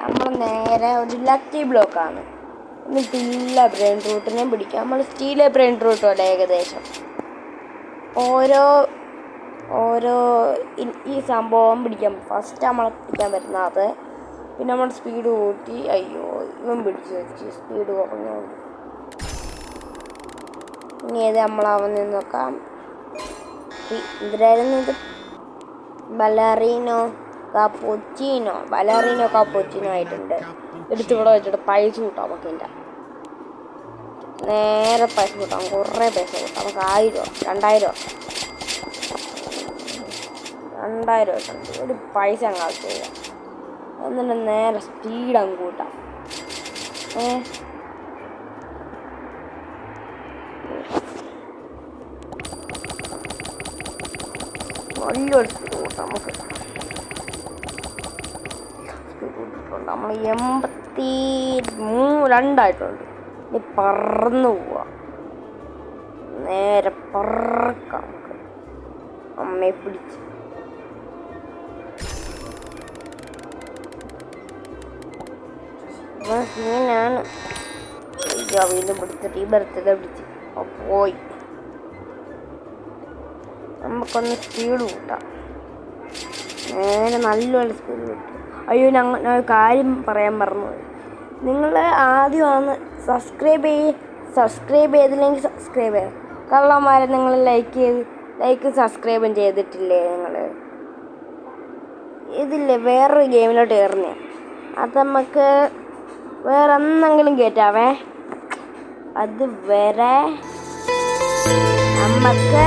നമ്മൾ നേരെ ഒരു ലക്കി ബ്ലോക്കാണ്. എന്നിട്ട് എല്ലാ ബ്രെയിൻ റൂട്ടിനെയും പിടിക്കാം. നമ്മൾ സ്റ്റീലെ ബ്രെയിൻ റൂട്ടും അല്ല ഏകദേശം ഓരോ ഈ സംഭവം പിടിക്കാം. ഫസ്റ്റ് നമ്മളെ പിടിക്കാൻ പറ്റുന്നത്. പിന്നെ നമ്മൾ സ്പീഡ് കൂട്ടി. അയ്യോ ഇവൻ പിടിച്ച് വെച്ച് സ്പീഡ് കുറഞ്ഞുകൊണ്ട്. ഇനി ഏത് നമ്മളാവുന്ന നോക്കാം. എന്തിനായിരുന്നു ഇത്? ബലറീനോ കാപ്പുച്ചിനോ ആയിട്ടുണ്ട്. എടുത്തിവിടെ വെച്ചിട്ട് പൈസ കൂട്ടാം. നമുക്ക് ഇതിൻ്റെ നേരെ പൈസ കൂട്ടാം. കുറേ പൈസ കൂട്ടാം. നമുക്ക് 1000 2000 ഇട്ടുണ്ട്. ഒരു പൈസ അങ്ങ് ചെയ്യാം. എന്നിട്ട് നേരെ സ്പീഡ് അങ്ങ് കൂട്ടാം. നല്ലൊരു സ്പീഡ് കൂട്ടാം നമുക്ക്. നമ്മൾ 82 ആയിട്ടുണ്ട്. ഇനി പറന്നു പോവാം. നേരെ പറക്കാം നമുക്ക്. അമ്മയെ പിടിച്ച് സീനാണ്. വീണ്ടും പിടിച്ചിട്ട് ഈ ബർത്ത്ഡേ പിടിച്ച് പോയി. നമുക്കൊന്ന് സ്പീഡ് കൂട്ടാം. നേരെ നല്ലപോലെ സ്പീഡ് കിട്ടും. അയ്യോ ഞാൻ കാര്യം പറയാൻ മറന്നുപോയി. നിങ്ങൾ ആദ്യമാണ് സബ്സ്ക്രൈബ് ചെയ്തില്ലെങ്കിൽ സബ്സ്ക്രൈബ് ചെയ്യാം. കള്ളന്മാരെ നിങ്ങൾ ലൈക്ക് സബ്സ്ക്രൈബും ചെയ്തിട്ടില്ലേ? നിങ്ങൾ ഇതില്ലേ വേറൊരു ഗെയിമിലോട്ട് കയറുന്ന അത് നമുക്ക് വേറെ എന്തെങ്കിലും കയറ്റാവേ. അത് വരെ നമുക്ക്